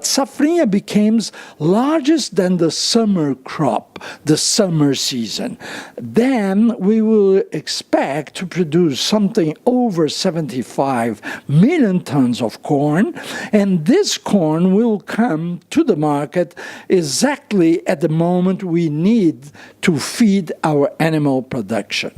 Safrinha becomes largest than the summer crop, the summer season. Then we will expect to produce something over 75 million tons of corn, and this corn will come to the market exactly at the moment we need to feed our animal production.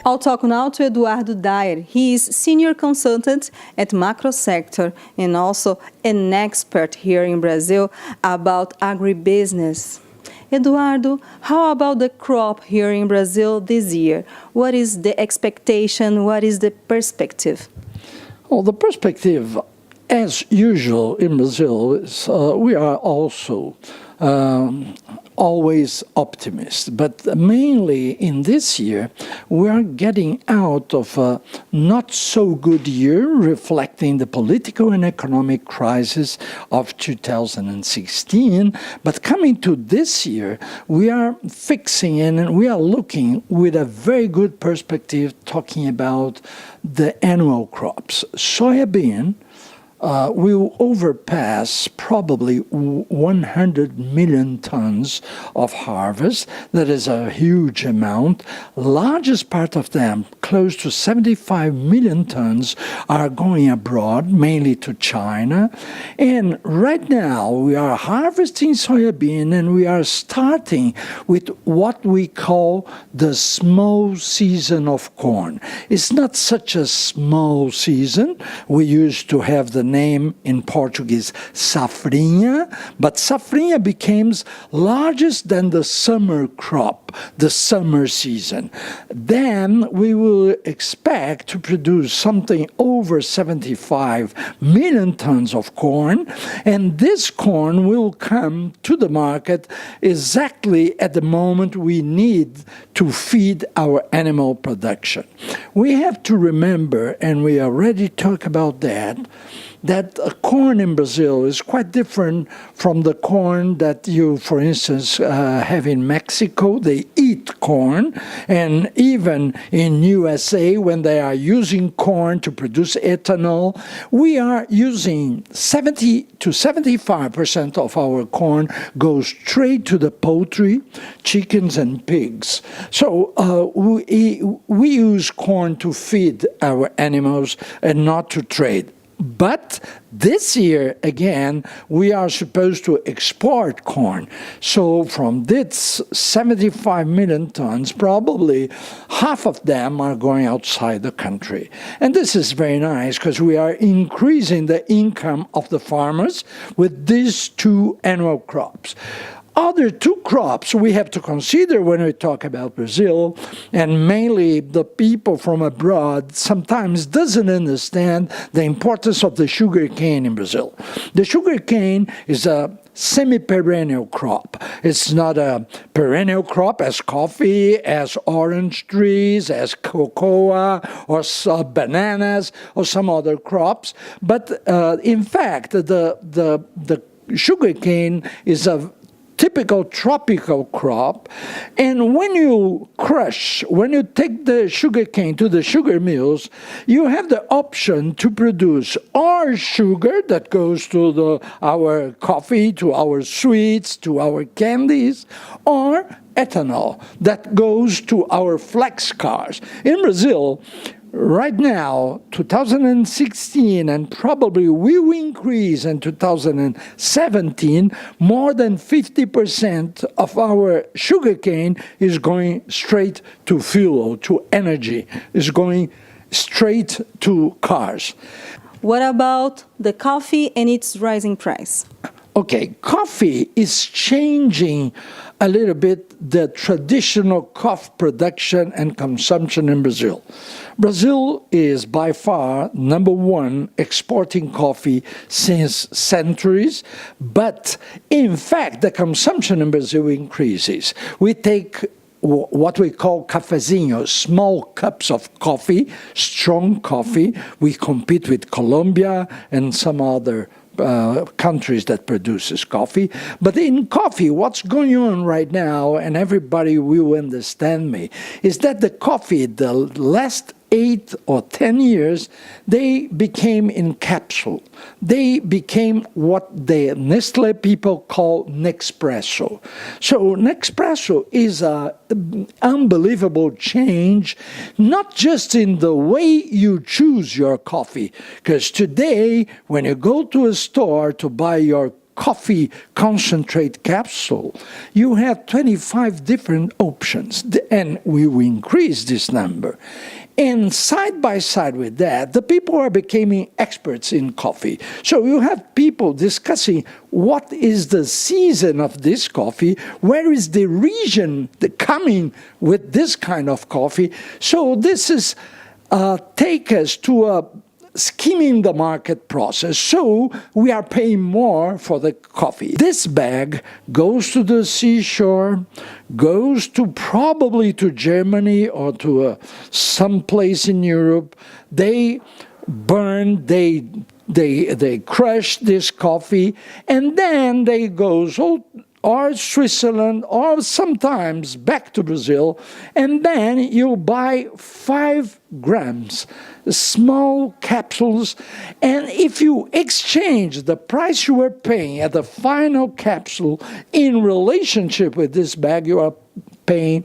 I'll talk now to Eduardo Dyer. He is senior consultant at MacroSector and also an expert here in Brazil about agribusiness. Eduardo, how about the crop here in Brazil this year? What is the expectation? What is the perspective? Well, the perspective, as usual in Brazil, is we are also always optimist, but mainly in this year we are getting out of a not so good year, reflecting the political and economic crisis of 2016. But coming to this year, we are fixing and we are looking with a very good perspective, talking about the annual crops. Soybean will overpass probably 100 million tons of harvest. That is a huge amount. Largest part of them, close to 75 million tons, are going abroad, mainly to China. And right now, we are harvesting soybean, and we are starting with what we call the small season of corn. It's not such a small season. We used to have the name in Portuguese safrinha, but safrinha becomes largest than the summer crop, the summer season. Then we will expect to produce something over 75 million tons of corn, and this corn will come to the market exactly at the moment we need to feed our animal production. We have to remember, and we already talked about that corn in Brazil is quite different from the corn that you, for instance, have in Mexico. They eat corn, and even in USA, when they are using corn to produce ethanol, we are using 70 to 75% of our corn goes straight to the poultry, chickens and pigs. So we use corn to feed our animals and not to trade. But this year, again, we are supposed to export corn. So from this 75 million tons, probably half of them are going outside the country. And this is very nice because we are increasing the income of the farmers with these two annual crops. Other two crops we have to consider when we talk about Brazil, and mainly the people from abroad sometimes doesn't understand the importance of the sugar cane in Brazil. The sugar cane is a semi-perennial crop. It's not a perennial crop as coffee, as orange trees, as cocoa, or bananas, or some other crops. But in fact, the sugar cane is a typical tropical crop, and when you take the sugar cane to the sugar mills, you have the option to produce or sugar that goes to our coffee, to our sweets, to our candies, or ethanol that goes to our flex cars. In Brazil, right now, 2016, and probably will increase in 2017, more than 50% of our sugarcane is going straight to fuel, to energy, is going straight to cars. What about the coffee and its rising price? Okay, coffee is changing a little bit the traditional coffee production and consumption in Brazil. Brazil is by far #1 exporting coffee since centuries, but in fact the consumption in Brazil increases. We take what we call cafezinho, small cups of coffee, strong coffee. We compete with Colombia and some other countries that produces coffee. But in coffee, what's going on right now, and everybody will understand me, is that the coffee, the last 8 or 10 years, they became in capsule. They became what the Nestle people call Nespresso. So Nespresso is an unbelievable change, not just in the way you choose your coffee, because today, when you go to a store to buy your coffee concentrate capsule, you have 25 different options, and we will increase this number. And side by side with that, the people are becoming experts in coffee. So you have people discussing what is the season of this coffee, where is the region coming with this kind of coffee. So this is take us to a skimming the market process, so we are paying more for the coffee. This bag goes to the seashore, goes to probably to Germany or to some place in Europe. They burn, they crush this coffee, and then they go or Switzerland, or sometimes back to Brazil, and then you buy 5 grams, small capsules, and if you exchange the price you were paying at the final capsule in relationship with this bag, you are paying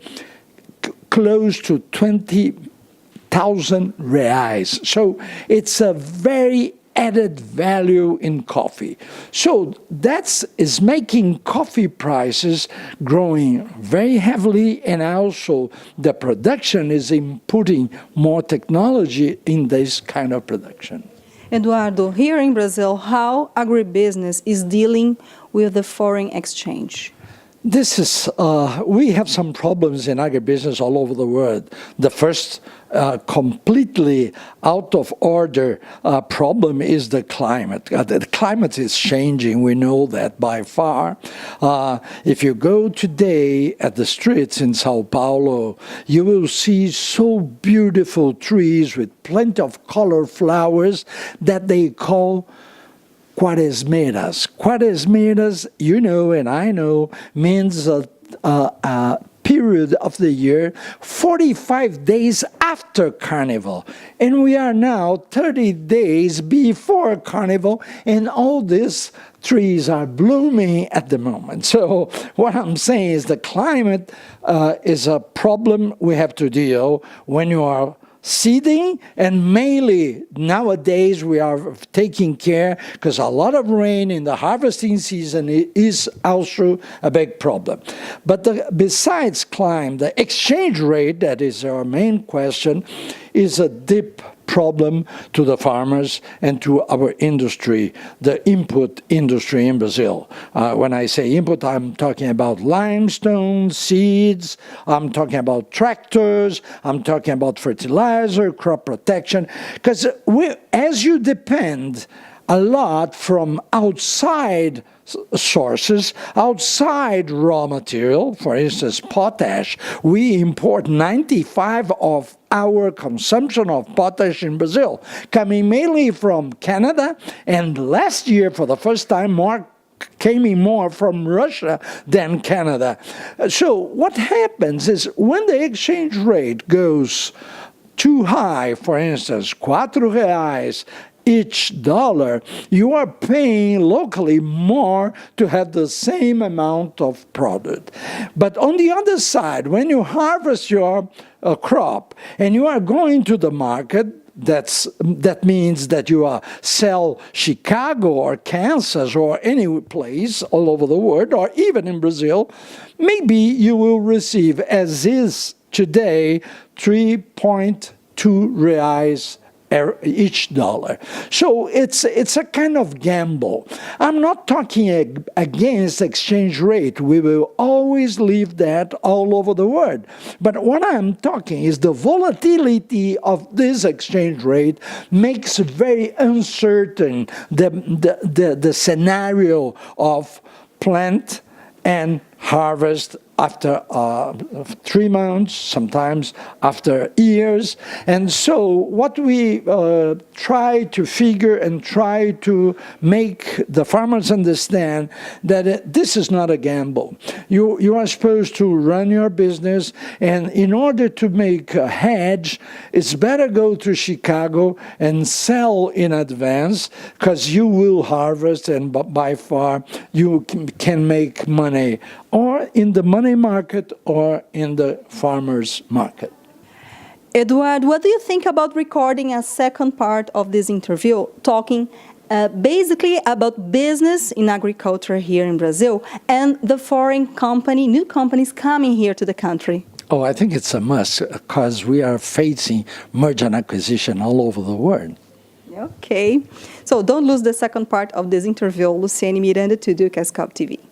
close to 20,000 reais. So it's a very added value in coffee. So that is making coffee prices growing very heavily, and also the production is inputting more technology in this kind of production. Eduardo, here in Brazil, how agribusiness is dealing with the foreign exchange? This is, we have some problems in agribusiness all over the world. The first completely out of order problem is the climate. The climate is changing, we know that by far. If you go today at the streets in Sao Paulo, you will see so beautiful trees with plenty of color flowers that they call Quaresmeiras. Quaresmeiras, you know and I know, means a period of the year 45 days after Carnival. And we are now 30 days before Carnival, and all these trees are blooming at the moment. So what I'm saying is the climate is a problem we have to deal when you are seeding, and mainly nowadays we are taking care because a lot of rain in the harvesting season is also a big problem. But besides climate, the exchange rate, that is our main question, is a deep problem to the farmers and to our industry, the input industry in Brazil. When I say input, I'm talking about limestone, seeds, I'm talking about tractors, I'm talking about fertilizer, crop protection, because as you depend a lot from outside sources, outside raw material, for instance, potash. We import 95% of our consumption of potash in Brazil, coming mainly from Canada, and last year, for the first time, came in more from Russia than Canada. So what happens is when the exchange rate goes too high, for instance, R$4 each dollar, you are paying locally more to have the same amount of product. But on the other side, when you harvest your crop and you are going to the market, that means that you sell Chicago or Kansas or any place all over the world, or even in Brazil, maybe you will receive, as is today, 3.2 reais each dollar. So it's a kind of gamble. I'm not talking against exchange rate. We will always leave that all over the world. But what I'm talking is the volatility of this exchange rate makes very uncertain the scenario of plant and harvest after 3 months, sometimes after years. And so what we try to figure and try to make the farmers understand that this is not a gamble. You are supposed to run your business, and in order to make a hedge, it's better go to Chicago and sell in advance, because you will harvest, and by far you can make money, or in the money market or in the farmer's market. Eduardo, what do you think about recording a second part of this interview, talking basically about business in agriculture here in Brazil and the foreign company, new companies coming here to the country? Oh, I think it's a must, because we are facing merger and acquisition all over the world. Okay. So don't lose the second part of this interview. Luciane Miranda to Dukascopy TV.